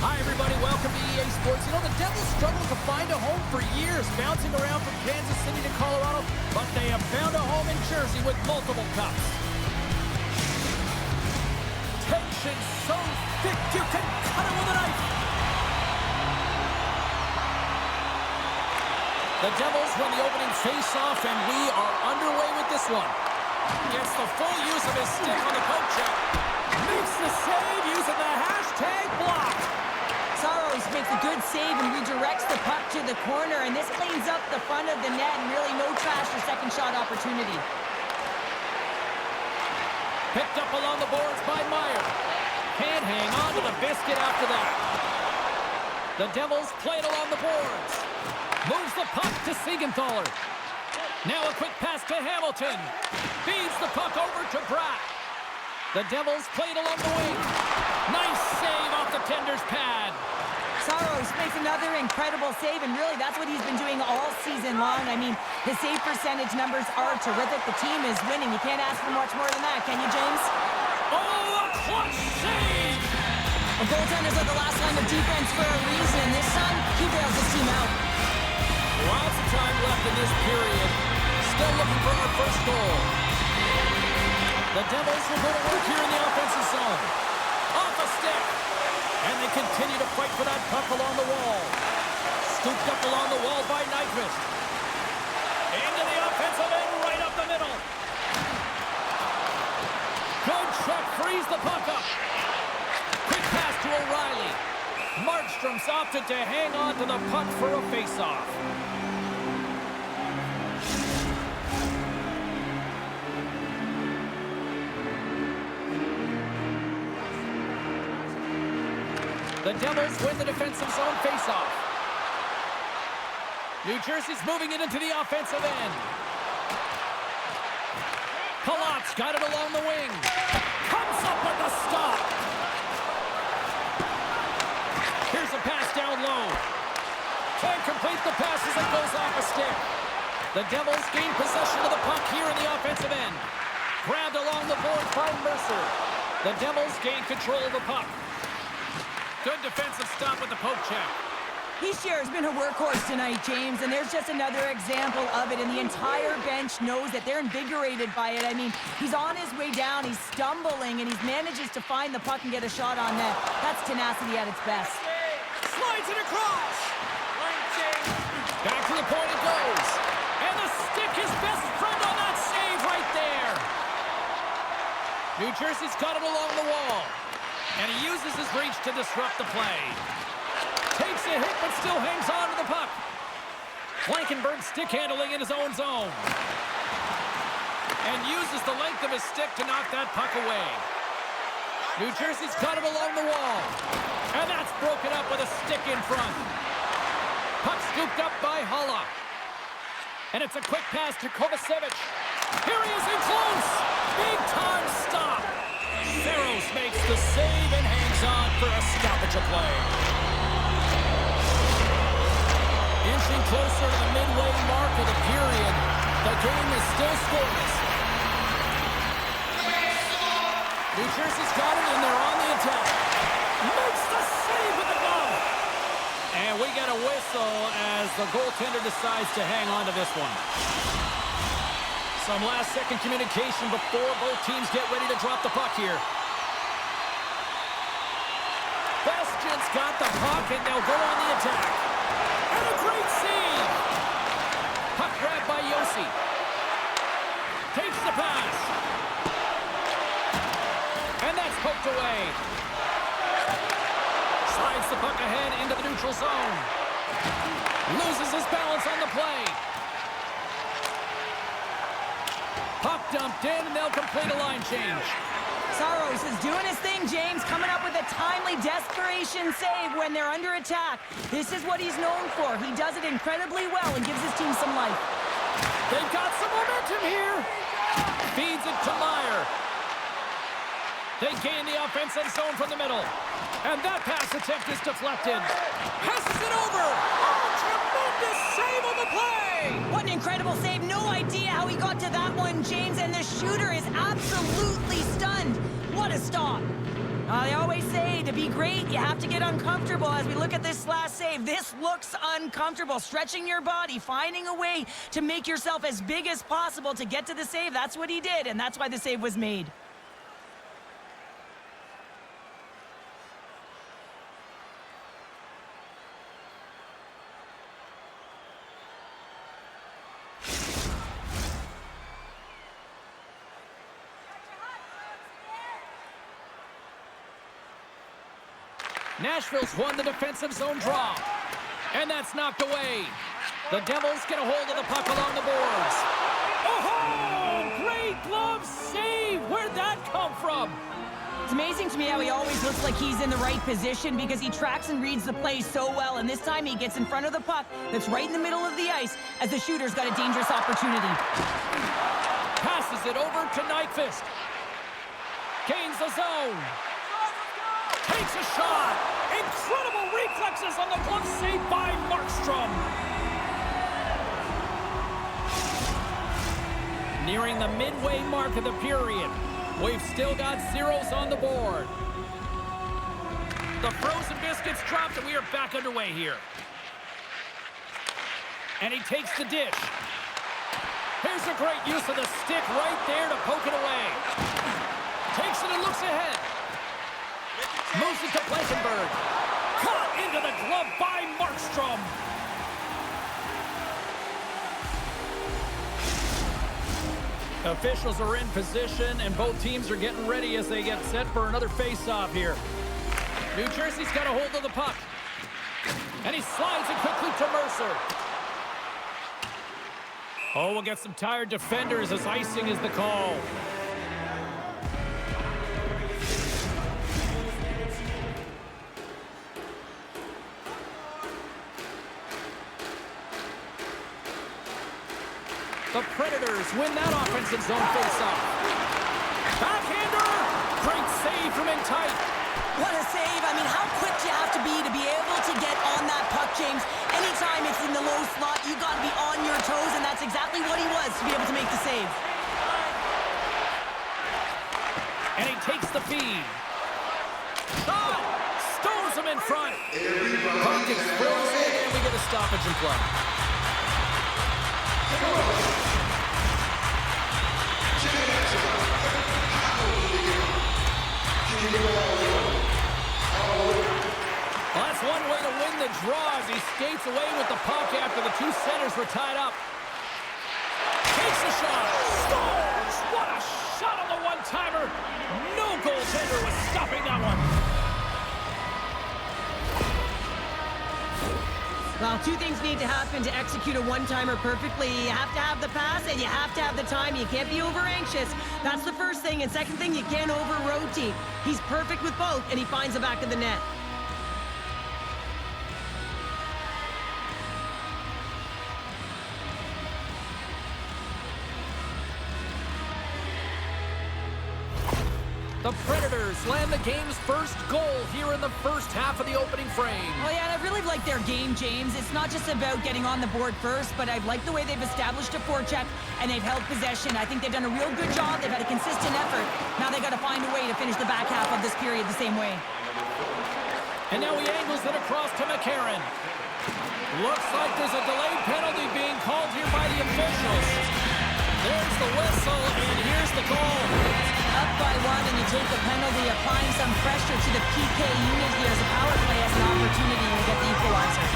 Hi, everybody. Welcome to EA Sports. You know, the Devils struggled to find a home for years, bouncing around from Kansas City to Colorado, but they have found a home in Jersey with multiple cups. Tension so thick you can cut it with a knife. The Devils win the opening face-off, and we are underway with this one. Gets the full use of his stick on the poke check. Makes the save using the hashtag block. Saros makes a good save and redirects the puck to the corner, and this cleans up the front of the net and really no trash for second shot opportunity. Picked up along the boards by Meyer. Can't hang on to the biscuit after that. The Devils play it along the boards. Moves the puck to Siegenthaler. Now a quick pass to Hamilton. Feeds the puck over to Bratt. The Devils play it along the wing. Nice save off the tender's pad. Saros makes another incredible save, and really that's what he's been doing all season long. I mean, his save percentage numbers are terrific. The team is winning. You can't ask for much more than that, can you, James? Oh, a clutch save! The goaltenders are the last line of defense for a reason. This time, he bails his team out. Lots of time left in this period. Still looking for our first goal. The Devils will go to work here in the offensive zone. Off a stick. And they continue to fight for that puck along the wall. Scooped up along the wall by Nyquist. Into the offensive end, right up the middle. Good check, frees the puck up. Quick pass to O'Reilly. Markstrom's opted to hang on to the puck for a face-off. The Devils win the defensive zone face-off. New Jersey's moving it into the offensive end. Palat's got it along the wing. Comes up with the stop. Here's a pass down low. Can't complete the pass as it goes off a stick. The Devils gain possession of the puck here in the offensive end. Grabbed along the board by Mercer. The Devils gain control of the puck. Good defensive stop with the poke check. He sure has been a workhorse tonight, James, and there's just another example of it, and the entire bench knows that they're invigorated by it. I mean, he's on his way down, he's stumbling, and he manages to find the puck and get a shot on net. That's tenacity at its best. Slides it across. Back to the point it goes. And the stick, his best friend on that save right there. New Jersey's got it along the wall. And he uses his reach to disrupt the play. Takes a hit, but still hangs on to the puck. Blankenberg stick handling in his own zone. And uses the length of his stick to knock that puck away. New Jersey's got it along the wall. And that's broken up with a stick in front. Puck scooped up by Holla. And it's a quick pass to Kovacevic. Here he is in close. Big time stop. Saros makes the save and hangs on for a stoppage of play. Inching closer to the midway mark of the period, the game is still scoreless. New Jersey's got it, and they're on the attack. Makes the save with the glove. And we get a whistle as the goaltender decides to hang on to this one. Some last-second communication before both teams get ready to drop the puck here. Bastian's got the puck, and they'll go on the attack. And a great save! Puck grabbed by Yossi. Takes the pass. And that's poked away. Slides the puck ahead into the neutral zone. Loses his balance on the play. Puck dumped in, and they'll complete a line change. Saros is doing his thing, James, coming up with a timely desperation save when they're under attack. This is what he's known for. He does it incredibly well and gives his team some life. They've got some momentum here. Feeds it to Meyer. They gain the offensive zone from the middle. And that pass attempt is deflected. Passes it over. Oh, tremendous save on the play. What an incredible save. No idea how he got to that one, James, and the shooter is absolutely stunned. What a stop. They always say to be great, you have to get uncomfortable. As we look at this last save, this looks uncomfortable. Stretching your body, finding a way to make yourself as big as possible to get to the save. That's what he did, and that's why the save was made. Nashville's won the defensive zone draw. And that's knocked away. The Devils get a hold of the puck along the boards. Oh, great glove save. Where'd that come from? It's amazing to me how he always looks like he's in the right position because he tracks and reads the play so well. And this time he gets in front of the puck that's right in the middle of the ice as the shooter's got a dangerous opportunity. Passes it over to Nyquist. Gains the zone. Takes a shot. Incredible reflexes on the glove save by Markstrom. Nearing the midway mark of the period. We've still got zeros on the board. The frozen biscuits dropped and we are back underway here. And he takes the dish. Here's a great use of the stick right there to poke it away. Takes it and looks ahead. Moves it to Blankenberg. Caught into the glove by Markstrom. Officials are in position, and both teams are getting ready as they get set for another face-off here. New Jersey's got a hold of the puck. And he slides it quickly to Mercer. Oh, we'll get some tired defenders as icing is the call. The Predators win that offensive zone face-off. Backhander! Great save from in tight. What a save. I mean, how quick do you have to be able to get on that puck, James? Anytime it's in the low slot, you got to be on your toes, and that's exactly what he was to be able to make the save. And he takes the feed. Oh! Stones him in front. Puck gets frozen, and we get a stoppage in play. Well, that's one way to win the draw as he skates away with the puck after the two centers were tied up. Takes a shot. Scores! What a shot on the one-timer. No goaltender was stopping that one. Well, two things need to happen to execute a one-timer perfectly. You have to have the pass, and you have to have the time. You can't be over-anxious. That's the first thing. And second thing, you can't over-rotate. He's perfect with both, and he finds the back of the net. The Predators land the game's first goal here in the first half of the opening frame. Oh, yeah, and I really like their game, James. It's not just about getting on the board first, but I like the way they've established a forecheck and they've held possession. I think they've done a real good job. They've had a consistent effort. Now they've got to find a way to finish the back half of this period the same way. And now he angles it across to McCarron. Looks like there's a delayed penalty being called here by the officials. There's the whistle, and here's the goal. Up by one, and you take the penalty, applying some pressure to the PK unit here as the power play has an opportunity to get the equalizer.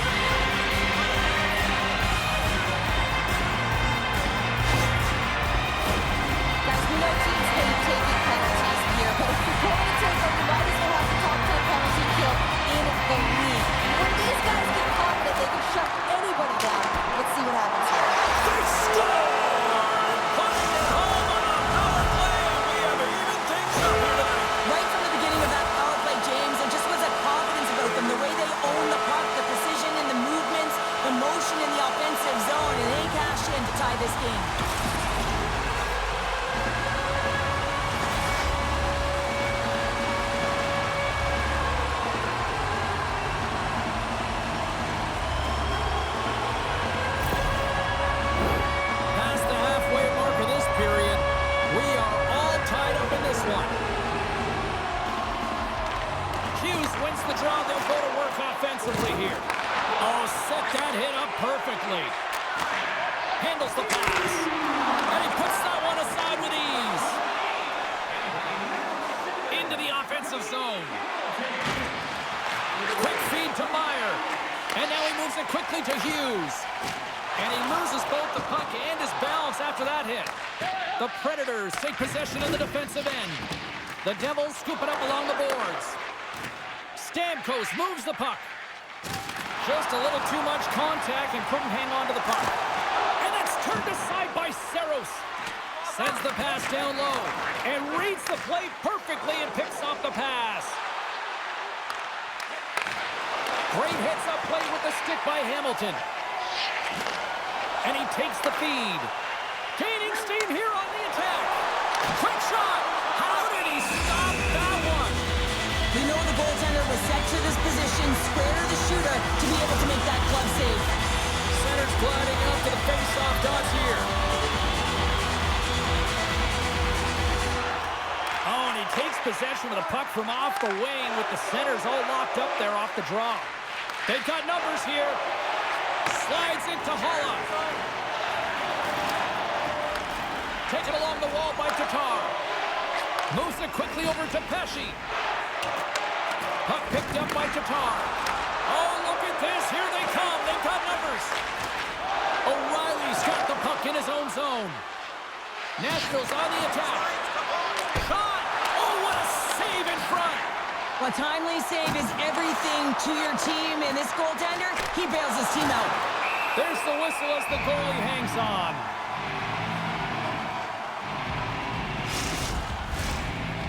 Guys, we know teams hate taking penalties here, but if you're going to take them, you might as well have the top 10 penalty kill in the league. When these guys get confident, they can shut anybody down. Let's see what happens here. They score! Right from the beginning of that power play, James, there just was a confidence about them, the way they offensively here. Oh, set that hit up perfectly. Handles the pass. And he puts that one aside with ease. Into the offensive zone. Quick feed to Meyer. And now he moves it quickly to Hughes. And he loses both the puck and his balance after that hit. The Predators take possession of the defensive end. The Devils scoop it up along the boards. Stamkos moves the puck. Just a little too much contact and couldn't hang on to the puck. And that's turned aside by Saros. Sends the pass down low and reads the play perfectly and picks off the pass. Great hits up play with the stick by Hamilton. And he takes the feed. Gaining steam here on the attack. Quick shot. How did he stop that one? We know the goaltender was set to this position, square to the shooter, to be able to make that glove save. Center's gliding up to the face-off dots here. Oh, and he takes possession of the puck from off the wing with the centers all locked up there off the draw. They've got numbers here. Slides into Holla. Taken along the wall by Tatar. Moves it quickly over to Pesci. Puck picked up by Tatar. Oh, look at this. Here they come. They've got numbers. O'Reilly's got the puck in his own zone. Nashville's on the attack. Shot. Oh, what a save in front. A timely save is everything to your team, and this goaltender, he bails his team out. There's the whistle as the goalie hangs on.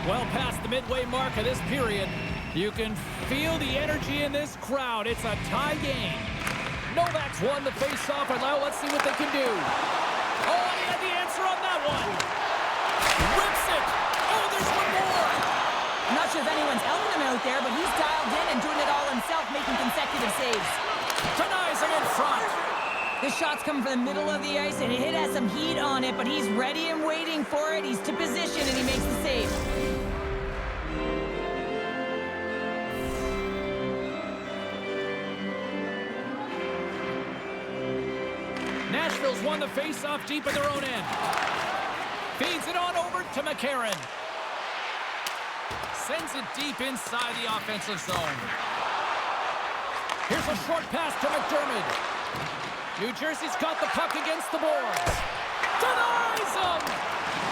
Well past the midway mark of this period, you can feel the energy in this crowd. It's a tie game. Novak's won the face-off, and now let's see what they can do. Oh, and he had the answer on that one. Rips it. Oh, there's one more. I'm not sure if anyone's helping him out there, but he's dialed in and doing it all himself, making consecutive saves. Denies him in front. This shot's coming from the middle of the ice, and it has some heat on it, but he's ready and waiting for it. He's to position, and he makes the save. Nashville's won the face-off deep at their own end. Feeds it on over to McCarron. Sends it deep inside the offensive zone. Here's a short pass to McDermott. New Jersey's got the puck against the boards. Denies him!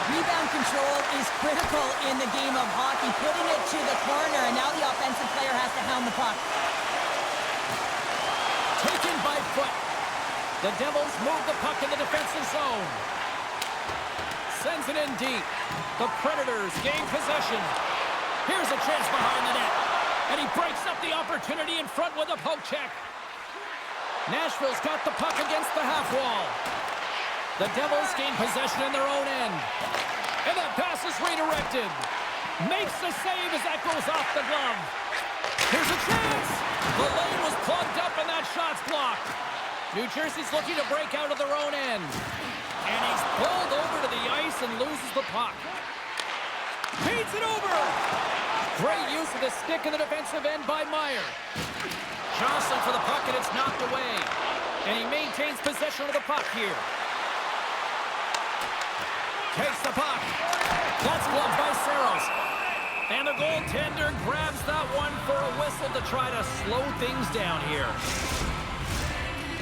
Rebound control is critical in the game of hockey, putting it to the corner, and now the offensive player has to hound the puck. Taken by foot. The Devils move the puck in the defensive zone. Sends it in deep. The Predators gain possession. Here's a chance behind the net. And he breaks up the opportunity in front with a poke check. Nashville's got the puck against the half wall. The Devils gain possession in their own end. And that pass is redirected. Makes the save as that goes off the glove. Here's a chance. The lane was plugged up and that shot's blocked. New Jersey's looking to break out of their own end. And he's pulled over to the ice and loses the puck. Feeds it over. Great use of the stick in the defensive end by Meyer. Johnson for the puck, and it's knocked away. And he maintains possession of the puck here. Takes the puck. That's blocked by Saros. And the goaltender grabs that one for a whistle to try to slow things down here.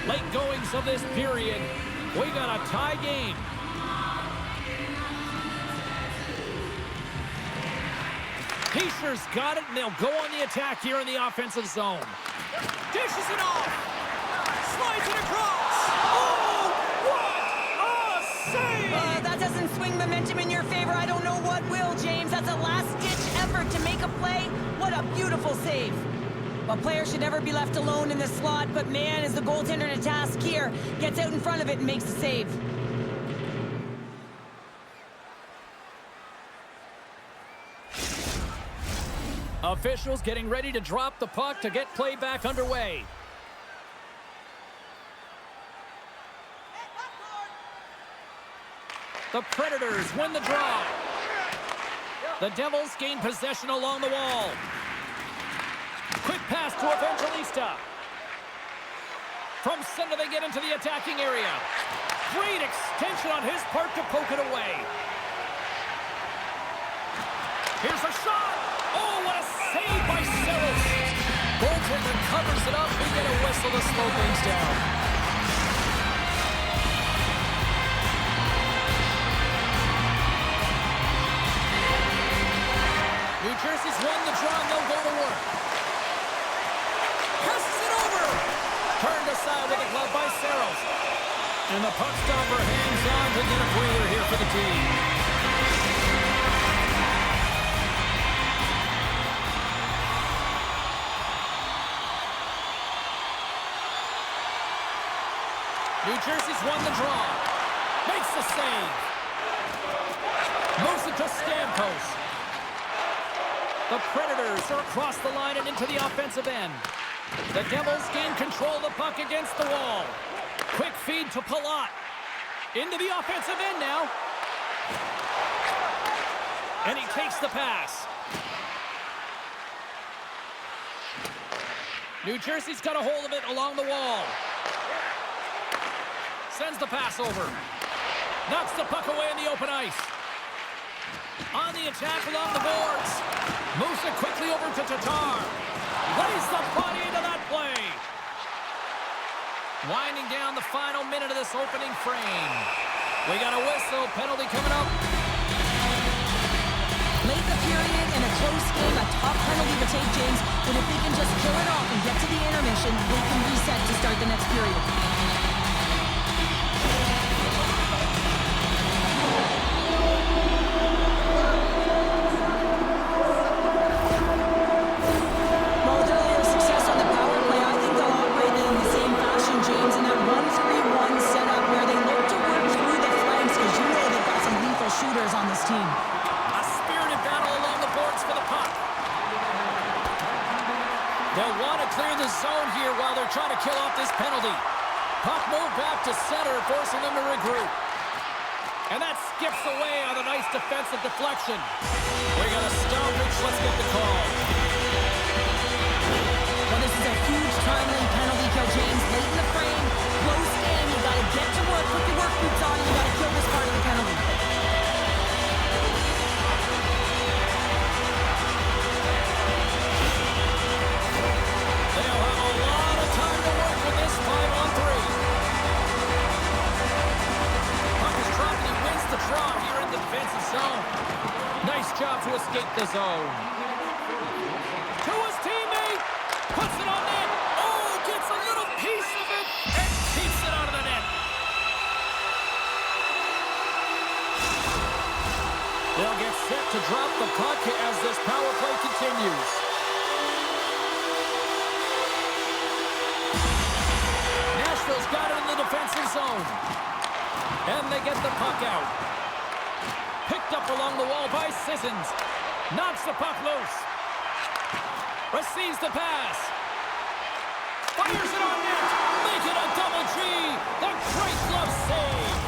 Late goings of this period. We got a tie game. Heischer's got it, and they'll go on the attack here in the offensive zone. Dishes it off. Slides it across. Oh, what a save! That doesn't swing momentum in your favor. I don't know what will, James. That's a last-ditch effort to make a play. What a beautiful save. A player should never be left alone in the slot, but man, is the goaltender to task here. Gets out in front of it and makes the save. Officials getting ready to drop the puck to get play back underway. The Predators win the draw. The Devils gain possession along the wall. Quick pass to Evangelista. From center, they get into the attacking area. Great extension on his part to poke it away. Here's a shot. Oh, what a save by Saros. Goaltender covers it up. We get a whistle to slow things down. New Jersey's won the draw, and they'll go to work. Passes it over. Turned aside with a glove by Saros. And the puck stopper hangs on to get a breather here for the team. New Jersey's won the draw. Makes the save. Moves it to Stamkos. The Predators are across the line and into the offensive end. The Devils gain control of the puck against the wall. Quick feed to Palat. Into the offensive end now. And he takes the pass. New Jersey's got a hold of it along the wall. Sends the pass over. Knocks the puck away in the open ice. On the attack along the boards. Moves it quickly over to Tatar. Lays the body into that play. Winding down the final minute of this opening frame. We got a whistle. Penalty coming up. Late in the period in a close game, a tough penalty to take, James. But if they can just kill it off and get to the intermission, they can reset to start the next period. On this team. A spirited battle along the boards for the puck. They'll want to clear the zone here while they're trying to kill off this penalty. Puck moved back to center, forcing them to regroup. And that skips away on a nice defensive deflection. We got a stoppage. Let's get the call. Well, this is a huge timely penalty kill, James. Late in the frame, close game. You got to get to work, put your work boots on, and you got to kill this part of the penalty. Nice job to escape the zone. To his teammate. Puts it on net. Oh, gets a little piece of it and keeps it out of the net. They'll get set to drop the puck as this power play continues. Nashville's got it in the defensive zone. And they get the puck out. Picked up along the wall by Sissons. Knocks the puck loose. Receives the pass. Fires it on net. Make it a double G. The great glove save.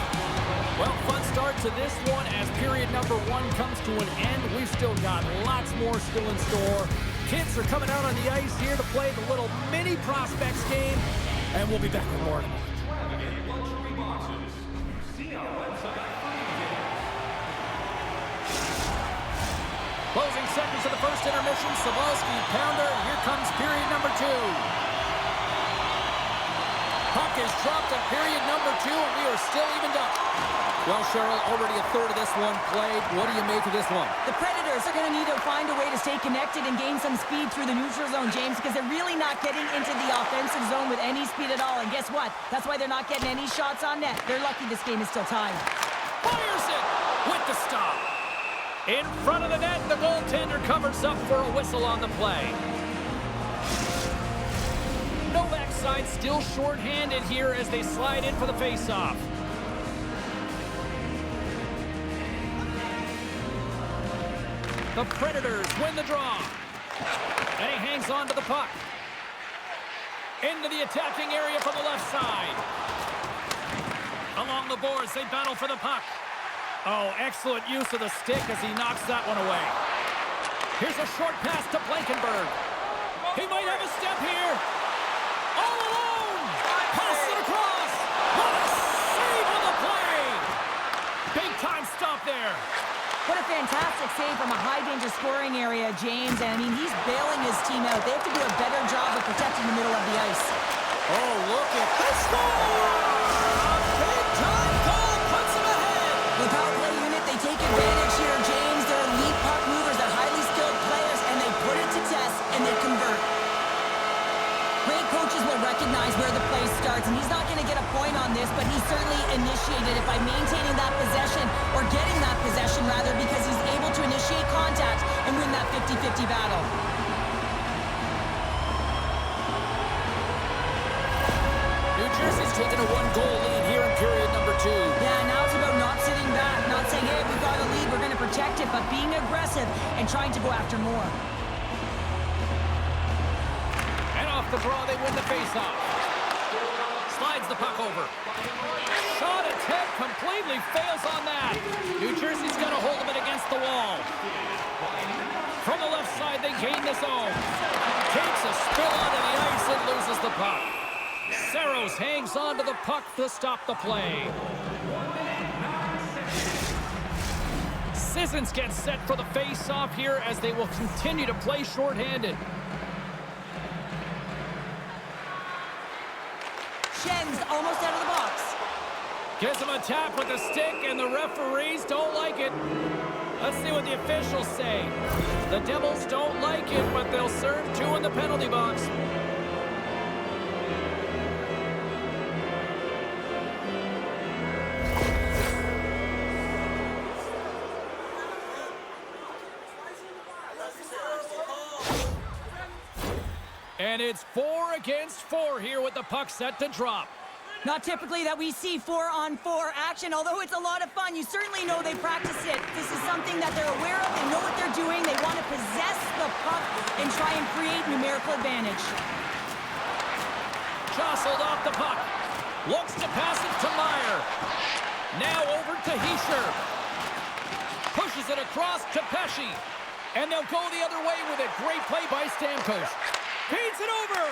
Well, fun start to this one as period number 1 comes to an end. We've still got lots more still in store. Kids are coming out on the ice here to play the little mini prospects game. And we'll be back with more in a moment. Closing seconds of the first intermission. Savalsky, pounder. Here comes period number 2. Puck is dropped at period number 2, and we are still evened up. Well, Cheryl, already a third of this one played. What do you make of this one? The Predators are going to need to find a way to stay connected and gain some speed through the neutral zone, James, because they're really not getting into the offensive zone with any speed at all. And guess what? That's why they're not getting any shots on net. They're lucky this game is still tied. Fires it with the stop. In front of the net, the goaltender covers up for a whistle on the play. Novak's side still shorthanded here as they slide in for the faceoff. The Predators win the draw. And he hangs on to the puck. Into the attacking area from the left side. Along the boards, they battle for the puck. Oh, excellent use of the stick as he knocks that one away. Here's a short pass to Blankenberg. He might have a step here. All alone. Pass it across. What a save on the play. Big time stop there. What a fantastic save from a high-danger scoring area, James. And, I mean, he's bailing his team out. They have to do a better job of protecting the middle of the ice. Oh, look at this score! A big-time goal puts him ahead. The power play unit, they take advantage here, James. They're elite puck movers. They're highly skilled players, and they put it to test, and they convert. Great coaches will recognize where the play starts, and he's not going to get a point on this, but he certainly initiated it by maintaining that possession, or getting that possession, rather, because he's able to initiate contact and win that 50-50 battle. New Jersey's taken a one-goal lead here in period number 2. Yeah, now it's about not sitting back, not saying, hey, we've got a lead, we're going to protect it, but being aggressive and trying to go after more. And off the draw, they win the face-off. Slides the puck over. Shot attempt completely fails on that. New Jersey's got a hold of it against the wall. From the left side, they gain the zone. Takes a spill onto the ice and loses the puck. Saros hangs on to the puck to stop the play. Sissons gets set for the face-off here as they will continue to play shorthanded. Schen's almost out of the box. Gives him a tap with the stick, and the referees don't like it. Let's see what the officials say. The Devils don't like it, but they'll serve 2 in the penalty box. And it's 4 against 4 here with the puck set to drop. Not typically that we see 4-on-4 action, although it's a lot of fun. You certainly know they practice it. This is something that they're aware of. They know what they're doing. They want to possess the puck and try and create numerical advantage. Jostled off the puck. Looks to pass it to Meyer. Now over to Hischier. Pushes it across to Pesce. And they'll go the other way with it. Great play by Stamkos. Feeds it over.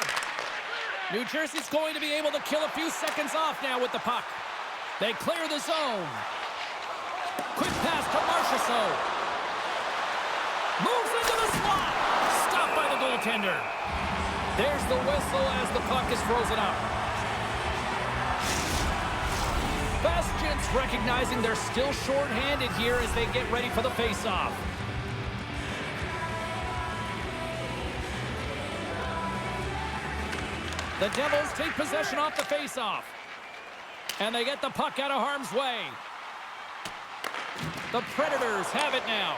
New Jersey's going to be able to kill a few seconds off now with the puck. They clear the zone. Quick pass to Marchessault. Moves into the slot. Stopped by the goaltender. There's the whistle as the puck is frozen up. Bastion's recognizing they're still short-handed here as they get ready for the face-off. The Devils take possession off the face-off. And they get the puck out of harm's way. The Predators have it now.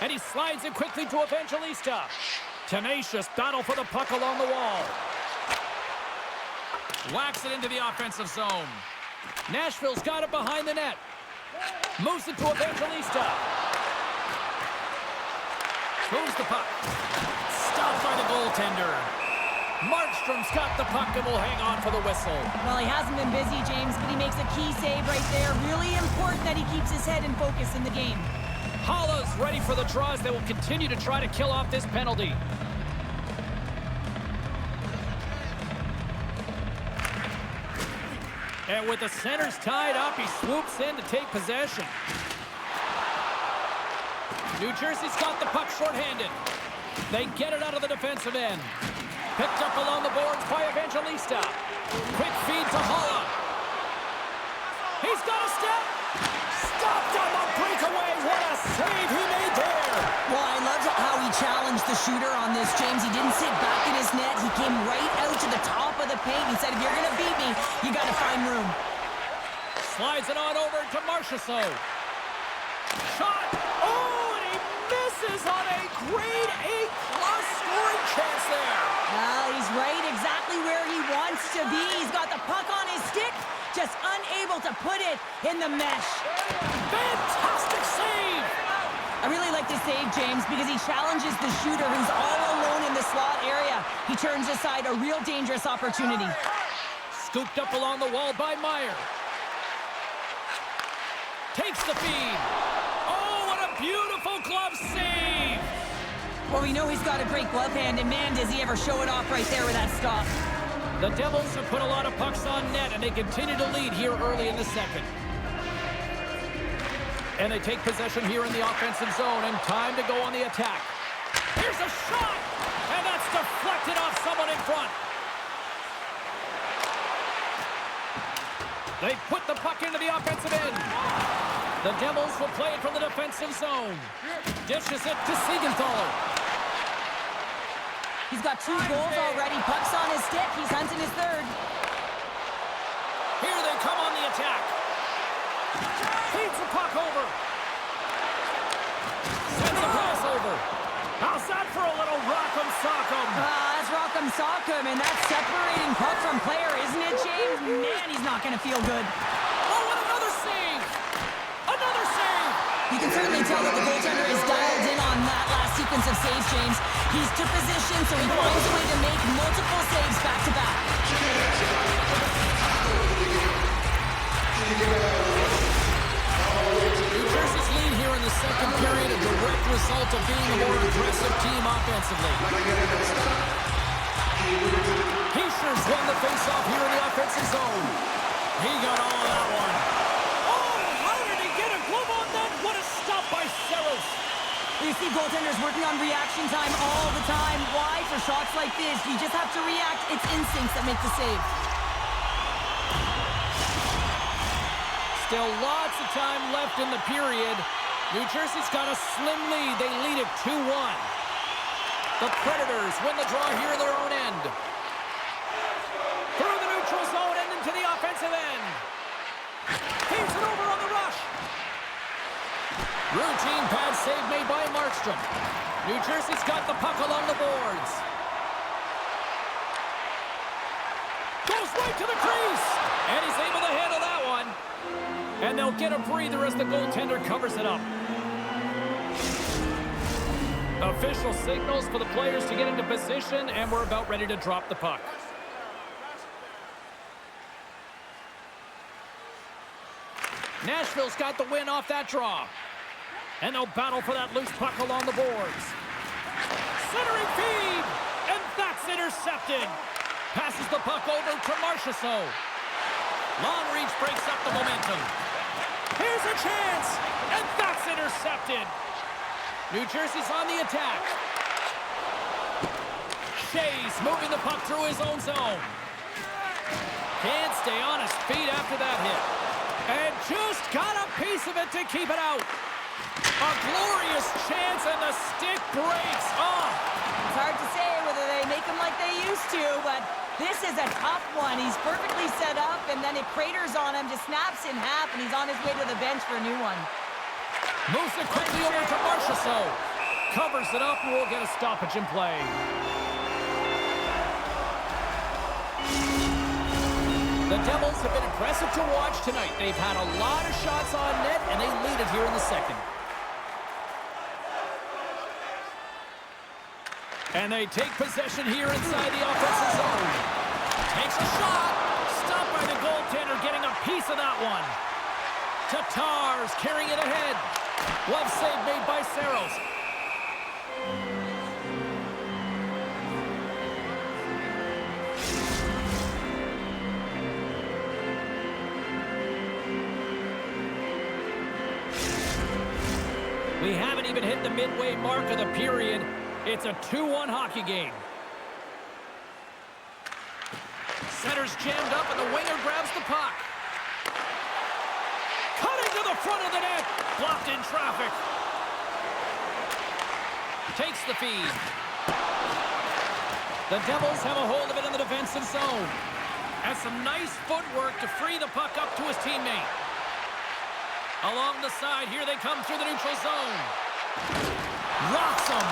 And he slides it quickly to Evangelista. Tenacious battle for the puck along the wall. Whacks it into the offensive zone. Nashville's got it behind the net. Moves it to Evangelista. Moves the puck. Stopped by the goaltender. Markstrom's got the puck and will hang on for the whistle. Well, he hasn't been busy, James, but he makes a key save right there. Really important that he keeps his head in focus in the game. Hala's ready for the draws. They will continue to try to kill off this penalty. And with the centers tied up, he swoops in to take possession. New Jersey's got the puck shorthanded. They get it out of the defensive end. Picked up along the boards by Evangelista. Quick feed to Hala. He's got a step. Stopped on the breakaway. What a save he made there. Well, I loved how he challenged the shooter on this, James. He didn't sit back in his net. He came right out to the top of the paint. He said, if you're going to beat me, you got to find room. Slides it on over to Marchessault. Shot. Oh, and he misses on a grade A-plus scoring chance there. Well, he's right exactly where he wants to be. He's got the puck on his stick, just unable to put it in the mesh. Fantastic save! I really like this save, James, because he challenges the shooter who's all alone in the slot area. He turns aside a real dangerous opportunity. Scooped up along the wall by Meyer. Takes the feed. Oh, what a beautiful glove save! Well, we know he's got a great glove hand, and man, does he ever show it off right there with that stop. The Devils have put a lot of pucks on net, and they continue to lead here early in the second. And they take possession here in the offensive zone, and time to go on the attack. Here's a shot, and that's deflected off someone in front. They put the puck into the offensive end. The Devils will play it from the defensive zone. Dishes it to Siegenthaler. He's got 2 goals already. Puck's on his stick. He's hunting his third. Here they come on the attack. Feeds the puck over. Sends the pass over. How's that for a little rock'em sock'em? That's rock'em sock'em, and that's separating puck from player, isn't it, James? Man, he's not going to feel good. Oh, and another save! Another save! You can certainly tell that the goaltender is dialed in on that last sequence of saves, James. He's to position, so he finds a way to make multiple saves back-to-back. New Jersey's lead here in the second period, a direct result of being a more aggressive team offensively. Heischer's won the faceoff here in the offensive zone. He got all of that one. Oh, how did he get a glove on that? What a stop by Saros. You see goaltenders working on reaction time all the time. Why? For shots like this, you just have to react. It's instincts that make the save. Still lots of time left in the period. New Jersey's got a slim lead. They lead it 2-1. The Predators win the draw here in their own end. Through the neutral zone and into the offensive end. Feeds it over on the rush. Routine pad save made by Markstrom. New Jersey's got the puck along the boards. Goes right to the crease. And he's able to handle that one. And they'll get a breather as the goaltender covers it up. Official signals for the players to get into position, and we're about ready to drop the puck. Nashville's got the win off that draw. And they'll battle for that loose puck along the boards. Centering feed! And that's intercepted! Passes the puck over to Marchessault. Long reach breaks up the momentum. Here's a chance! And that's intercepted! New Jersey's on the attack. Shea's moving the puck through his own zone. Can't stay on his feet after that hit. And just got a piece of it to keep it out. A glorious chance, and the stick breaks. Oh! It's hard to say whether they make him like they used to, but this is a tough one. He's perfectly set up, and then it craters on him, just snaps in half, and he's on his way to the bench for a new one. Moves it quickly over to Marchessault. Covers it up, and we'll get a stoppage in play. The Devils have been impressive to watch tonight. They've had a lot of shots on net, and they lead it here in the second. And they take possession here inside the offensive zone. Takes a shot. Stopped by the goaltender, getting a piece of that one. Tatar's carrying it ahead. Glove save made by Saros. We haven't even hit the midway mark of the period. It's a 2-1 hockey game. Center's jammed up, and the winger grabs the puck. Cutting to the front of the net. Blocked in traffic. Takes the feed. The Devils have a hold of it in the defensive zone. And some nice footwork to free the puck up to his teammate. Along the side, here they come through the neutral zone. Rocks him.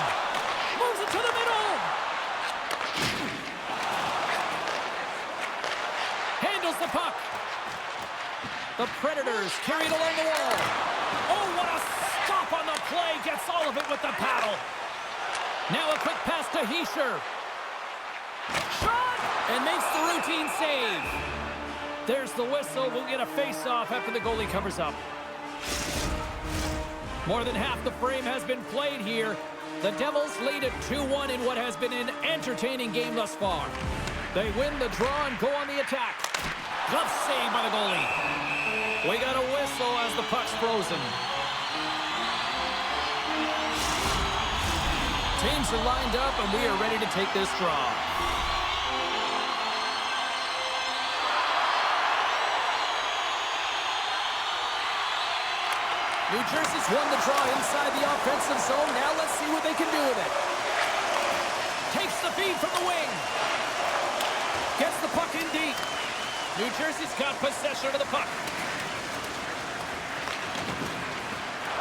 Moves it to the middle. Handles the puck. The Predators carry it along the wall. Oh, what a stop on the play. Gets all of it with the paddle. Now a quick pass to Hischier. Shot! And makes the routine save. There's the whistle. We'll get a face-off after the goalie covers up. More than half the frame has been played here. The Devils lead at 2-1 in what has been an entertaining game thus far. They win the draw and go on the attack. Glove save by the goalie. We got a whistle as the puck's frozen. Teams are lined up, and we are ready to take this draw. New Jersey's won the draw inside the offensive zone. Now let's see what they can do with it. Takes the feed from the wing. Gets the puck in deep. New Jersey's got possession of the puck.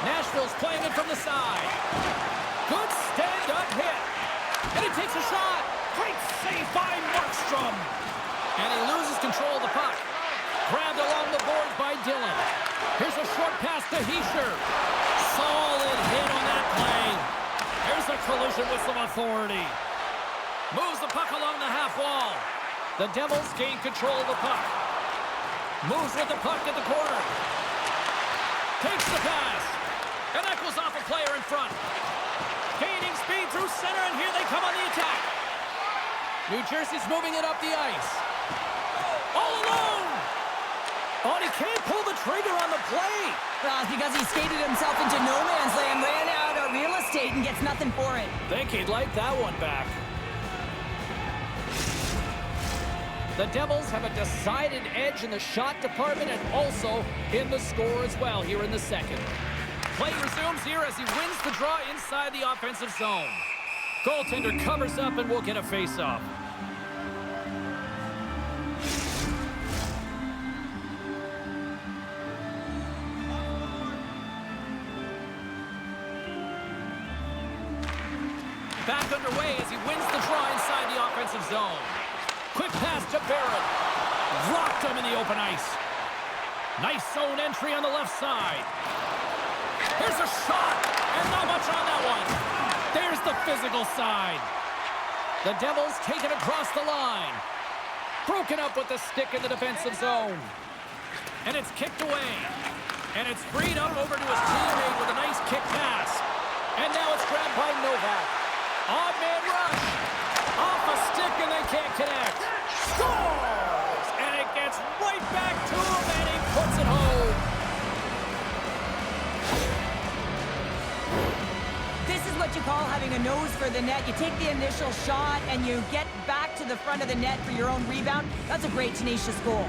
Nashville's playing it from the side. Good stand-up hit. And he takes a shot. Great save by Markstrom. And he loses control of the puck. Grabbed along the boards by Dillon. Here's a short pass to Heischer. Solid hit on that play. Here's a collision with some authority. Moves the puck along the half wall. The Devils gain control of the puck. Moves with the puck at the corner. Takes the pass. And that goes off a player in front. Gaining speed through center, and here they come on the attack. New Jersey's moving it up the ice. All alone! Oh, and he can't pull the trigger on the play. Well, it's because he skated himself into no man's land, ran out of real estate, and gets nothing for it. Think he'd like that one back. The Devils have a decided edge in the shot department and also in the score as well here in the second. Play resumes here as he wins the draw inside the offensive zone. Goaltender covers up and we'll get a face-off. Back underway as he wins the draw inside the offensive zone. Quick pass to Barrett. Rocked him in the open ice. Nice zone entry on the left side. Here's a shot, and not much on that one. There's the physical side. The Devils take it across the line. Broken up with the stick in the defensive zone. And it's kicked away. And it's freed up over to his teammate with a nice kick pass. And now it's grabbed by Novak. Odd man rush. Off a stick and they can't connect. Scores! And it gets right back to him and he puts it home. This is what you call having a nose for the net. You take the initial shot and you get back to the front of the net for your own rebound. That's a great, tenacious goal.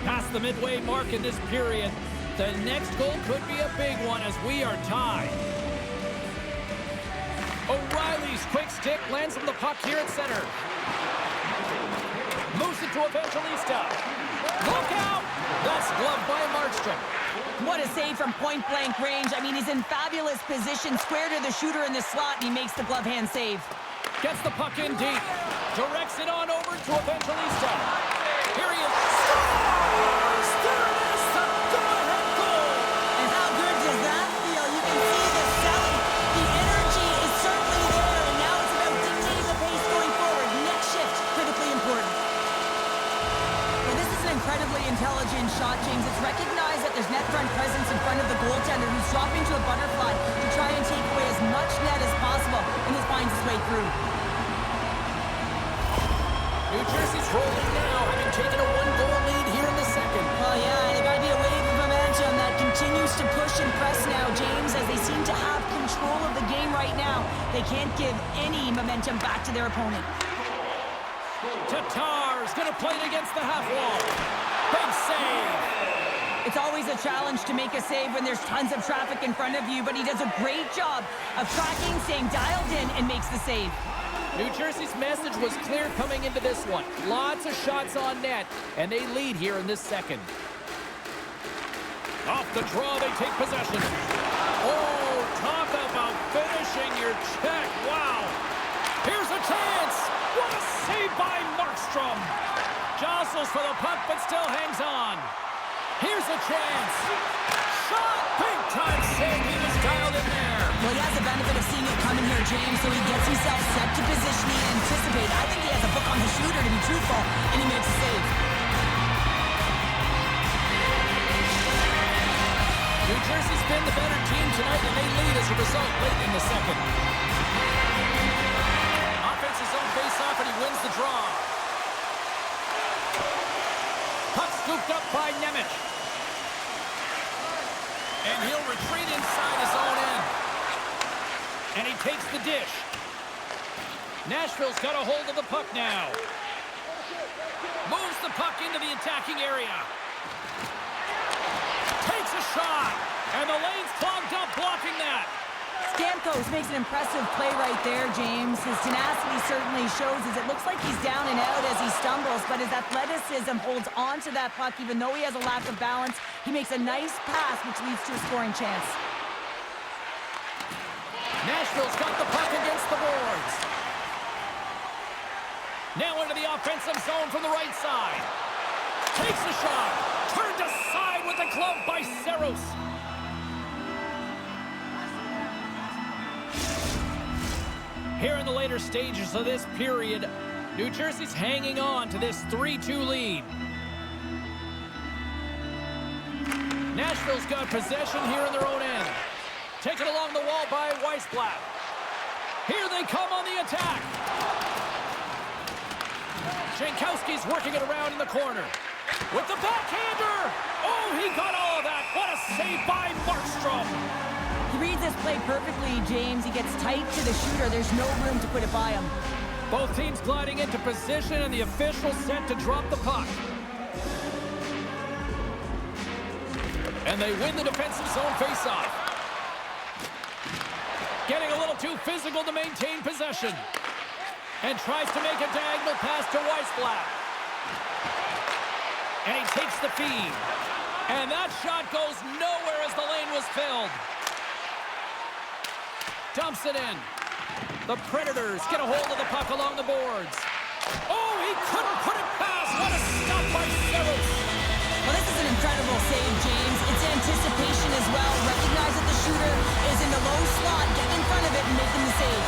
Past the midway mark in this period. The next goal could be a big one as we are tied. O'Reilly's quick stick lands him the puck here at center. Moves it to Evangelista. Look out! That's gloved by Markstrom. What a save from point-blank range. I mean, he's in fabulous position, square to the shooter in the slot, and he makes the glove hand save. Gets the puck in deep. Directs it on over to Evangelista. Here he is. Scores! There it is, the go-ahead goal! And how good does that feel? You can see the selling. The energy is certainly there, and now it's about dictating the pace going forward. Next shift, critically important. Well, this is an incredibly intelligent shot, James. It's recognized that there's net front presence in front of the goaltender who's dropping to a butterfly to try and take away as much net as possible, and he finds his way through. New Jersey's rolling now, having taken a one-goal lead here in the second. Well, yeah, and got to be a wave of momentum that continues to push and press now, James, as they seem to have control of the game right now. They can't give any momentum back to their opponent. Tatar's going to play it against the half wall. Big save. It's always a challenge to make a save when there's tons of traffic in front of you, but he does a great job of tracking, staying dialed in, and makes the save. New Jersey's message was clear coming into this one. Lots of shots on net, and they lead here in this second. Off the draw, they take possession. Oh, talk about finishing your check. Wow. Here's a chance. What a save by Markstrom. Jostles for the puck, but still hangs on. Here's a chance. Shot. Big time save. He was dialed in there. Well, he has the benefit of seeing it coming here, James, so he gets himself set to positioning and anticipate. I think he has a book on the shooter, to be truthful, and he makes a save. New Jersey's been the better team tonight, and they lead as a result late in the second. Offense's own face-off, and he wins the draw. Puck scooped up by Nemec. And he'll retreat inside his own end. And he takes the dish. Nashville's got a hold of the puck now. Moves the puck into the attacking area. Takes a shot. And the lane's clogged up, blocking that. Stamkos makes an impressive play right there, James. His tenacity certainly shows as it looks like he's down and out as he stumbles, but his athleticism holds on to that puck. Even though he has a lack of balance, he makes a nice pass, which leads to a scoring chance. Nashville's got the puck against the boards. Now into the offensive zone from the right side. Takes the shot. Turned aside with the glove by Saros. Here in the later stages of this period, New Jersey's hanging on to this 3-2 lead. Nashville's got possession here in their own end. Taken along the wall by Weissblatt. Here they come on the attack. Jankowski's working it around in the corner. With the backhander! Oh, he got all of that! What a save by Markstrom! He reads this play perfectly, James. He gets tight to the shooter. There's no room to put it by him. Both teams gliding into position, and the official set to drop the puck. And they win the defensive zone faceoff. Getting a little too physical to maintain possession. And tries to make a diagonal pass to Weissblatt. And he takes the feed. And that shot goes nowhere as the lane was filled. Dumps it in. The Predators get a hold of the puck along the boards. Oh, he couldn't put it past. What a stop by Saros. Well, this is an incredible save, James. It's anticipation as well. Recognize that the shooter is in the low slot, getting in front of it and making the save.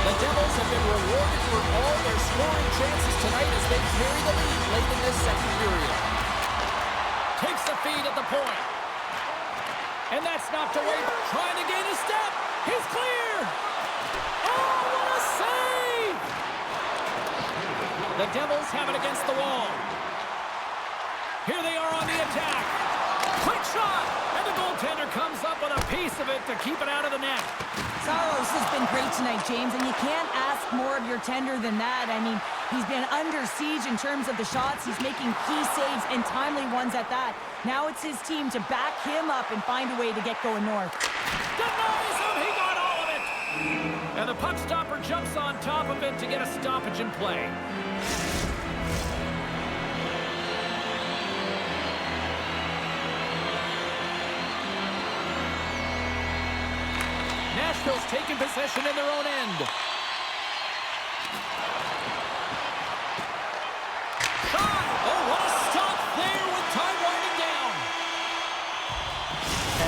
The Devils have been rewarded for all their scoring chances tonight as they carry the lead late in this second period. Takes the feed at the point. And that's knocked away. Trying to gain a step. He's clear. Oh, what a save! The Devils have it against the wall. Here they are on the attack. Quick shot. And the goaltender comes up with a piece of it to keep it out of the net. Saros has been great tonight, James, and you can't ask more of your tender than that. I mean, he's been under siege in terms of the shots. He's making key saves and timely ones at that. Now it's his team to back him up and find a way to get going north. Denies him. He got all of it. And the puck stopper jumps on top of it to get a stoppage in play. Nashville's taking possession in their own end. Shot! Oh, what a stop there with time winding down.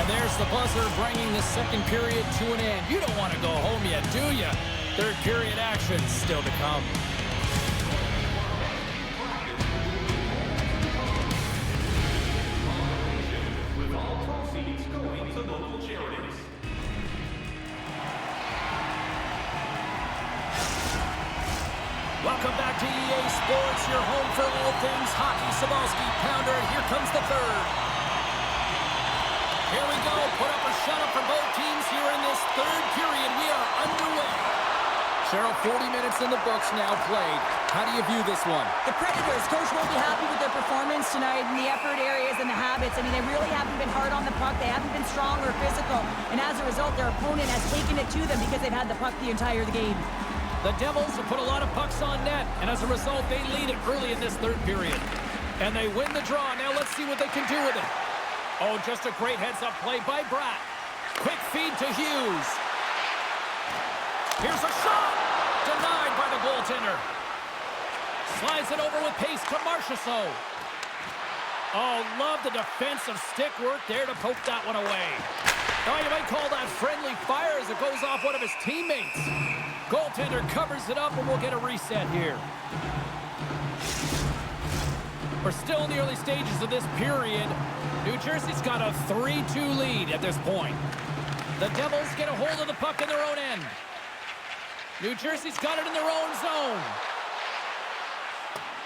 And there's the buzzer bringing the second period to an end. You don't want to go home yet, do you? Third period action still to come. Welcome back to EA Sports, your home for all things hockey. Sabalski, pounder, and here comes the third. Here we go. Put up a shutout for both teams here in this third period. We are underway. Cheryl, 40 minutes in the books now played. How do you view this one? The Predators, coach, won't be happy with their performance tonight in the effort areas and the habits. I mean, they really haven't been hard on the puck. They haven't been strong or physical. And as a result, their opponent has taken it to them because they've had the puck the entire game. The Devils have put a lot of pucks on net, and as a result, they lead it early in this third period. And they win the draw. Now let's see what they can do with it. Oh, just a great heads-up play by Bratt. Quick feed to Hughes. Here's a shot! Denied by the goaltender. Slides it over with pace to Marchessault. Oh, love the defensive stick work there to poke that one away. Oh, you might call that friendly fire as it goes off one of his teammates. Goaltender covers it up, and we'll get a reset here. We're still in the early stages of this period. New Jersey's got a 3-2 lead at this point. The Devils get a hold of the puck in their own end. New Jersey's got it in their own zone.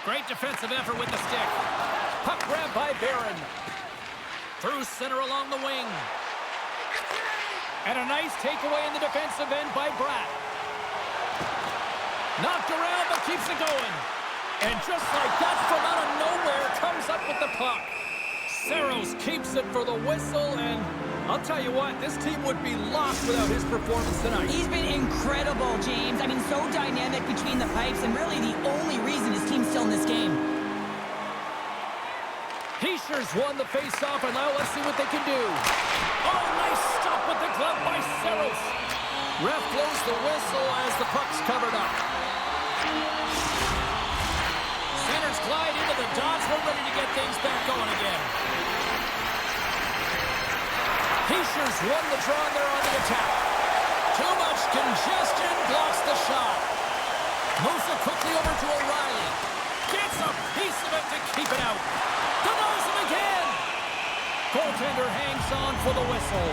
Great defensive effort with the stick. Puck grab by Barron. Through center along the wing. And a nice takeaway in the defensive end by Bratt. Knocked around, but keeps it going. And just like that, from out of nowhere, comes up with the puck. Saros keeps it for the whistle, and I'll tell you what, this team would be lost without his performance tonight. He's been incredible, James. I mean, so dynamic between the pipes, and really the only reason his team's still in this game. Heischer's won the face-off, and now let's see what they can do. Oh, nice stop with the glove by Saros. Ref blows the whistle as the puck's covered up. Centers glide into the dots. We're ready to get things back going again. Heischer's won the draw, and they're on the attack. Too much congestion, blocks the shot. Moves it quickly over to O'Reilly. Gets a piece of it to keep it out. Denies him again. Goaltender hangs on for the whistle.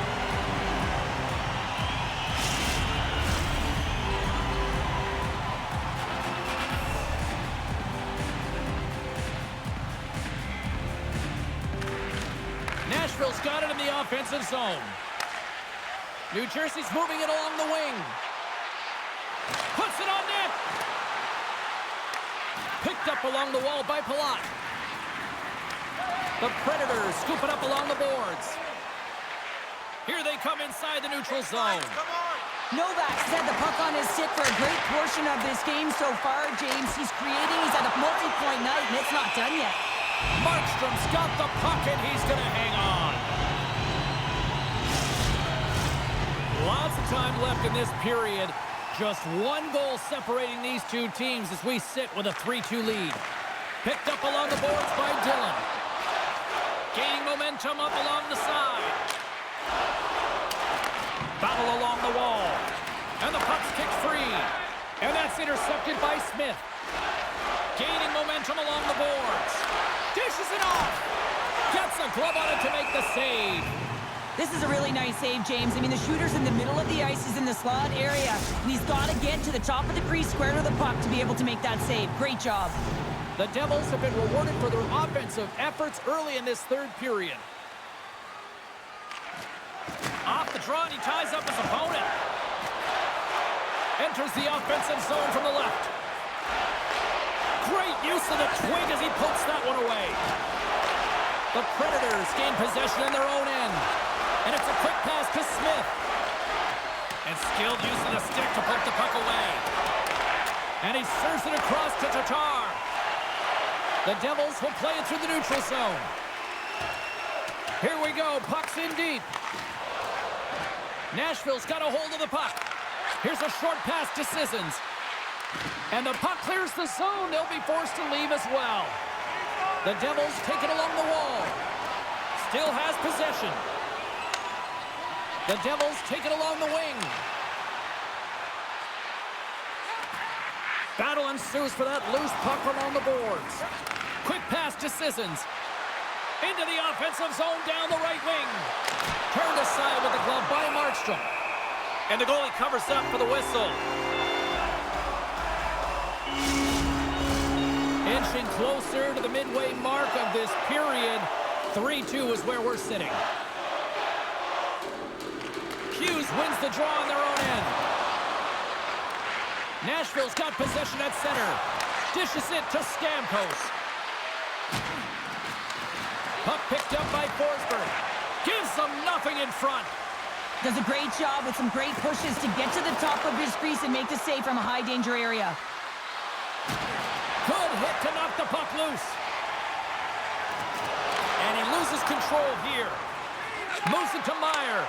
Nashville's got it in the offensive zone. New Jersey's moving it along the wing. Puts it on net. Picked up along the wall by Palat. The Predators scoop it up along the boards. Here they come inside the neutral zone. Novak's had the puck on his stick for a great portion of this game so far, James. He's at a multi-point night, and it's not done yet. Markstrom's got the puck, and he's going to hang on. Lots of time left in this period. Just one goal separating these two teams as we sit with a 3-2 lead. Picked up along the boards by Dillon. Gaining momentum up along the side. Battle along the wall. And the puck's kicked free. And that's intercepted by Smith. Gaining momentum along the boards. Dishes it off. Gets a glove on it to make the save. This is a really nice save, James. I mean, the shooter's in the middle of the ice. He's in the slot area. And he's got to get to the top of the crease, square to the puck to be able to make that save. Great job. The Devils have been rewarded for their offensive efforts early in this third period. Off the draw, and he ties up his opponent. Enters the offensive zone from the left. Great use of the twig as he pokes that one away. The Predators gain possession in their own end. And it's a quick pass to Smith. And skilled use of the stick to poke the puck away. And he serves it across to Tatar. The Devils will play it through the neutral zone. Here we go. Puck's in deep. Nashville's got a hold of the puck. Here's a short pass to Sissons. And the puck clears the zone. They'll be forced to leave as well. The Devils take it along the wall. Still has possession. The Devils take it along the wing. Battle ensues for that loose puck along the boards. Quick pass to Sissons. Into the offensive zone down the right wing. Turned aside with the glove by Markstrom. And the goalie covers up for the whistle. Inching closer to the midway mark of this period. 3-2 is where we're sitting. Hughes wins the draw on their own end. Nashville's got possession at center. Dishes it to Stamkos. Puck picked up by Forsberg. Gives them nothing in front. Does a great job with some great pushes to get to the top of his crease and make the save from a high danger area. Good hit to knock the puck loose. And he loses control here. Moves it to Meyer.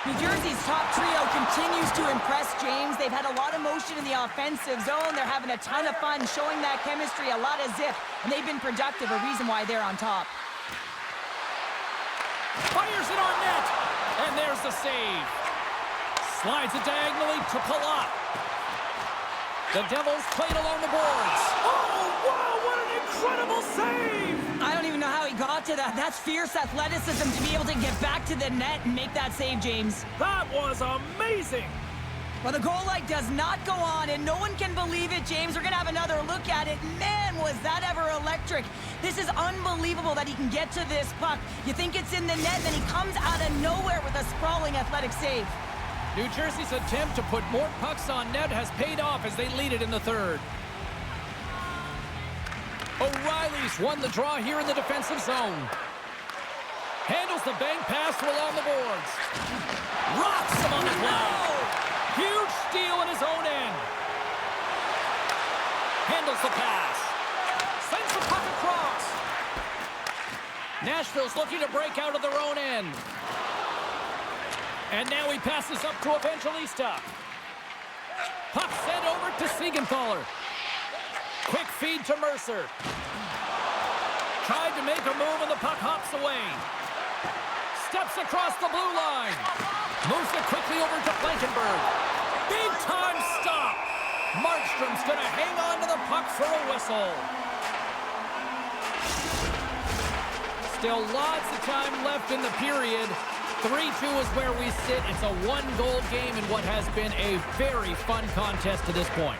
New Jersey's top trio continues to impress, James. They've had a lot of motion in the offensive zone. They're having a ton of fun, showing that chemistry, a lot of zip, and they've been productive, a reason why they're on top. Fires it on net. And there's the save. Slides it diagonally to Palat. The Devils played along the boards. Oh, wow, what an incredible save! I don't even know how he got to that. That's fierce athleticism to be able to get back to the net and make that save, James. That was amazing! Well, the goal light does not go on, and no one can believe it, James. We're going to have another look at it. Man, was that ever electric. This is unbelievable that he can get to this puck. You think it's in the net, then he comes out of nowhere with a sprawling athletic save. New Jersey's attempt to put more pucks on net has paid off as they lead it in the third. O'Reilly's won the draw here in the defensive zone. Handles the bank pass to along the boards. Rocks him on the glove. Huge steal in his own end. Handles the pass. Sends the puck across. Nashville's looking to break out of their own end. And now he passes up to Evangelista. Puck sent over to Siegenthaler. Quick feed to Mercer. Tried to make a move and the puck hops away. Steps across the blue line. Moves it quickly over to Blankenberg. Big time stop. Markstrom's going to hang on to the puck for a whistle. Still lots of time left in the period. 3-2 is where we sit. It's a one-goal game in what has been a very fun contest to this point.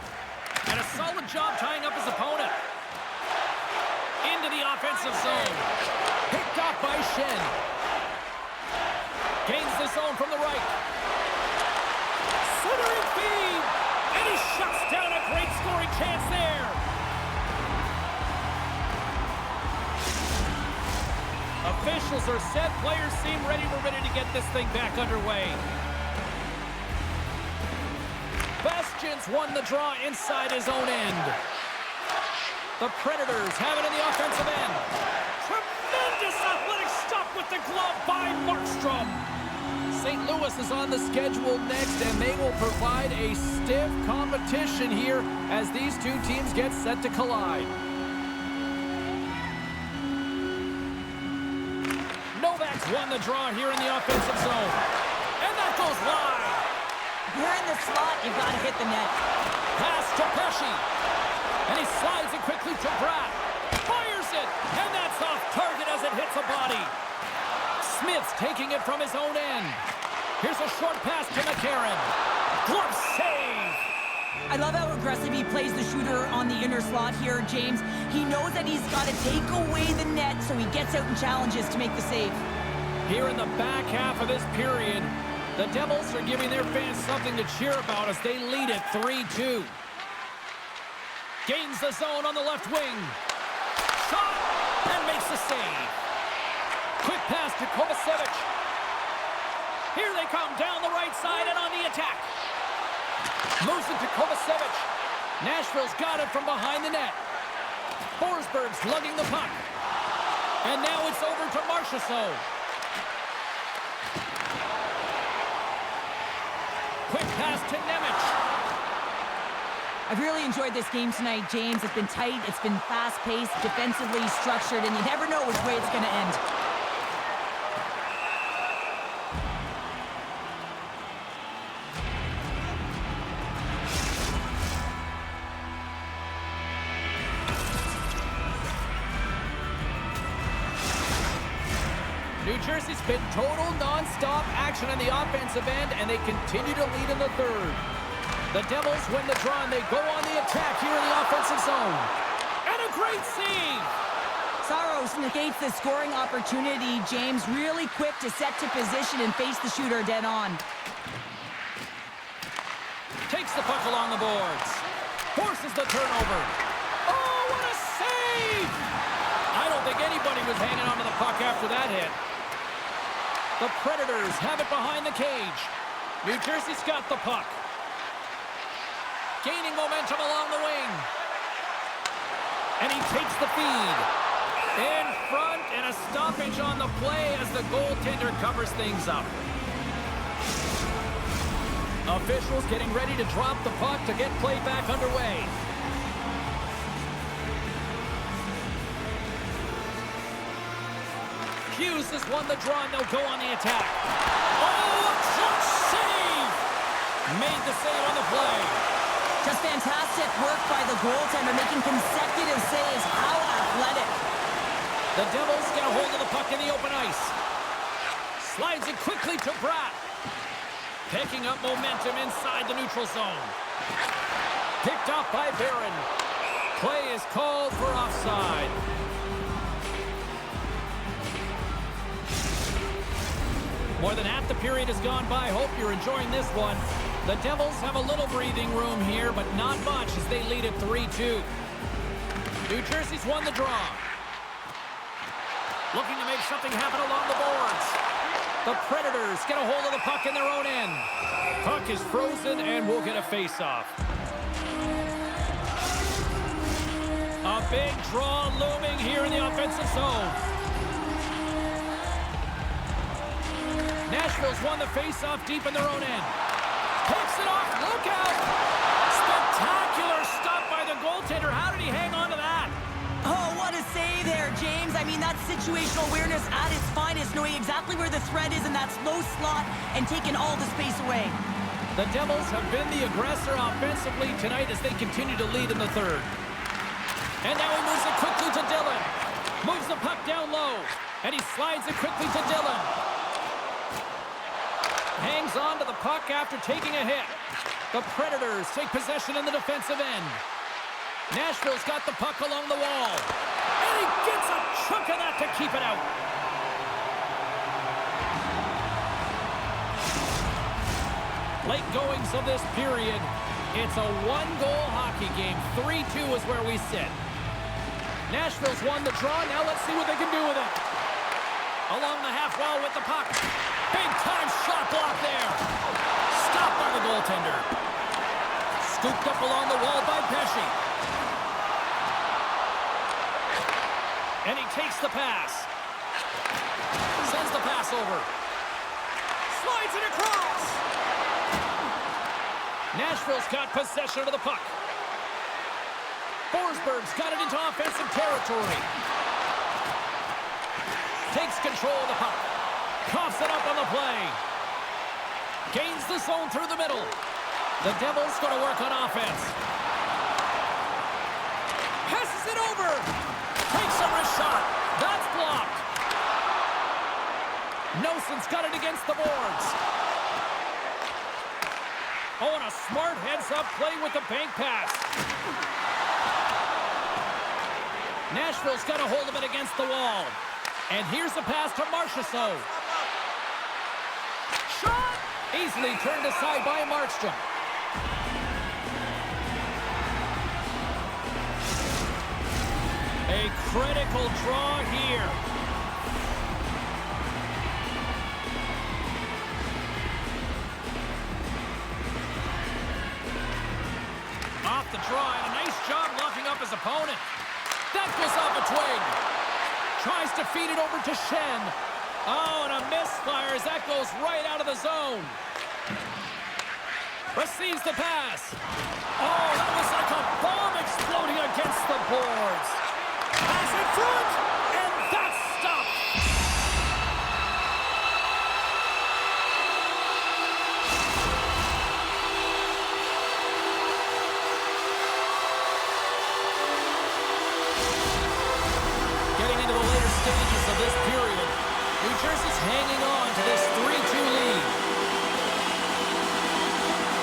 And a solid job tying up his opponent. Into the offensive zone. Picked off by Shen. Gains the zone from the right. Centering feed. And he shuts down a great scoring chance there. Officials are set. Players seem ready to get this thing back underway. Bastion's won the draw inside his own end. The Predators have it in the offensive end. Tremendous athletic stop with the glove by Markstrom. St. Louis is on the schedule next, and they will provide a stiff competition here as these two teams get set to collide. Novak's won the draw here in the offensive zone. And that goes wide. You're in the slot, you've got to hit the net. Pass to Pesci. And he slides it quickly to Bratt. Fires it. And that's off target as it hits a body. Smith's taking it from his own end. Here's a short pass to McCarron. Glove save. I love how aggressive he plays the shooter on the inner slot here, James. He knows that he's got to take away the net, so he gets out and challenges to make the save. Here in the back half of this period, the Devils are giving their fans something to cheer about as they lead it 3-2. Gains the zone on the left wing. Shot and makes the save. Quick pass to Kovacevic. Here they come down the right side and on the attack. Moves it to Kovacevic. Nashville's got it from behind the net. Forsberg's lugging the puck. And now it's over to Marchessault. Quick pass to Nemec. I've really enjoyed this game tonight, James. It's been tight, it's been fast-paced, defensively structured, and you never know which way it's going to end. New Jersey's been total non-stop action in the offensive end, and they continue to lead in the third. The Devils win the draw, and they go on the attack here in the offensive zone. And a great save! Saros negates the scoring opportunity, James. Really quick to set to position and face the shooter dead on. Takes the puck along the boards. Forces the turnover. Oh, what a save! I don't think anybody was hanging onto the puck after that hit. The Predators have it behind the cage. New Jersey's got the puck. Gaining momentum along the wing. And he takes the feed. In front, and a stoppage on the play as the goaltender covers things up. Officials getting ready to drop the puck to get play back underway. Hughes has won the draw, and they'll go on the attack. Oh, Made the save on the play. Just fantastic work by the goaltender, making consecutive saves. How athletic. The Devils get a hold of the puck in the open ice. Slides it quickly to Bratt. Picking up momentum inside the neutral zone. Picked up by Barron. Play is called for offside. More than half the period has gone by. Hope you're enjoying this one. The Devils have a little breathing room here, but not much as they lead at 3-2. New Jersey's won the draw. Looking to make something happen along the boards. The Predators get a hold of the puck in their own end. Puck is frozen and will get a face-off. A big draw looming here in the offensive zone. Nashville's won the face-off deep in their own end. Picks it off. Look out! Spectacular stop by the goaltender. How did he hang on to that? Oh, what a save there, James. I mean, that's situational awareness at its finest, knowing exactly where the threat is in that slow slot and taking all the space away. The Devils have been the aggressor offensively tonight as they continue to lead in the third. And now he moves it quickly to Dillon. Moves the puck down low. And he slides it quickly to Dillon. Hangs on to the puck after taking a hit. The Predators take possession in the defensive end. Nashville's got the puck along the wall. And he gets a chunk of that to keep it out. Late goings of this period. It's a one-goal hockey game. 3-2 is where we sit. Nashville's won the draw. Now let's see what they can do with it. Along the half wall with the puck. Big-time shot block there. Stopped by the goaltender. Scooped up along the wall by Pesce. And he takes the pass. Sends the pass over. Slides it across. Nashville's got possession of the puck. Forsberg's got it into offensive territory. Takes control of the puck. Coughs it up on the play. Gains the zone through the middle. The Devils going to work on offense. Passes it over. Takes a wrist shot. That's blocked. Nelson's got it against the boards. Oh, and a smart heads-up play with the bank pass. Nashville's got a hold of it against the wall. And here's the pass to Marchessault. Shot! Easily turned aside by Markstrom. A critical draw here. Off the draw, and a nice job locking up his opponent. That goes off a twig. Tries to feed it over to Shen. Oh, and a misfire as that goes right out of the zone. Receives the pass. Oh, that was like a bomb exploding against the boards. Pass in front, and that's stopped. Getting into the later stages of this period, New Jersey's hanging on to this 3-2 lead.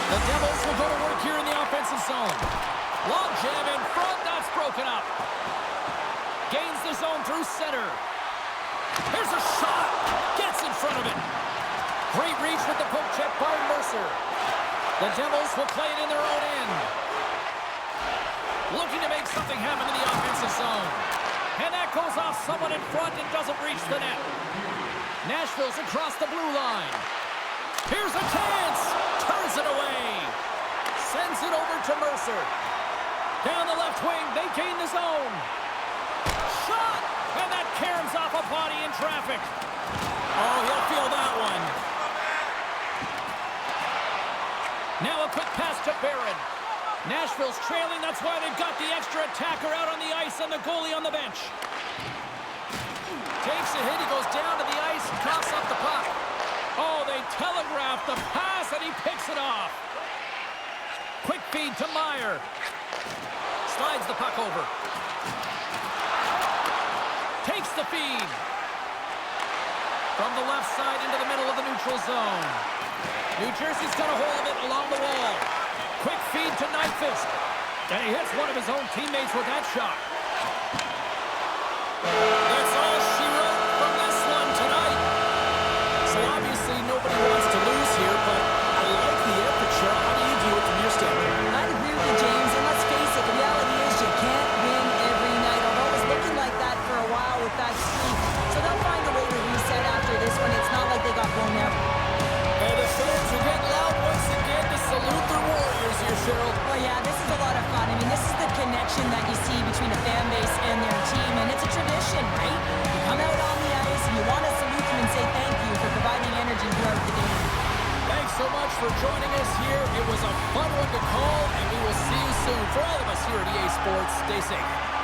The Devils will go to work here in the offensive zone. Long jam in front, that's broken up. Gains the zone through center. Here's a shot. Gets in front of it. Great reach with the poke check by Mercer. The Devils will play it in their own end. Looking to make something happen in the offensive zone. And that goes off someone in front and doesn't reach the net. Nashville's across the blue line. Here's a chance. Turns it away. Sends it over to Mercer. Down the left wing, they gain the zone. Shot! And that caroms off a body in traffic. Oh, he'll feel that one. Now a quick pass to Barron. Nashville's trailing, that's why they've got the extra attacker out on the ice and the goalie on the bench. Takes a hit, he goes down to the ice and coughs up the puck. Oh, they telegraphed the pass and he picks it off. feed to Meyer. Slides the puck over. Takes the feed. From the left side into the middle of the neutral zone. New Jersey's got a hold of it along the wall. Quick feed to Nyquist. And he hits one of his own teammates with that shot. That's all she wrote from this one tonight. So obviously nobody wants to lose here, but I like the effort, Cheryl. How do you view it from your standpoint? I agree with you, James, and let's face it, the reality is you can't win every night, although it was looking like that for a while with that streak. So they'll find a way to reset after this one. It's not like they got blown out. And the fans are getting loud once again to salute their Warriors here, Cheryl. Well, yeah, this is a lot of fun. I mean, this is the connection that you see between a fan base and their team, and it's a tradition, right? You come out on the ice and you want to salute them and say thank you for providing energy throughout the game. Thanks so much for joining us here. It was a fun one to call, and we will see you soon. For all of us here at EA Sports, stay safe.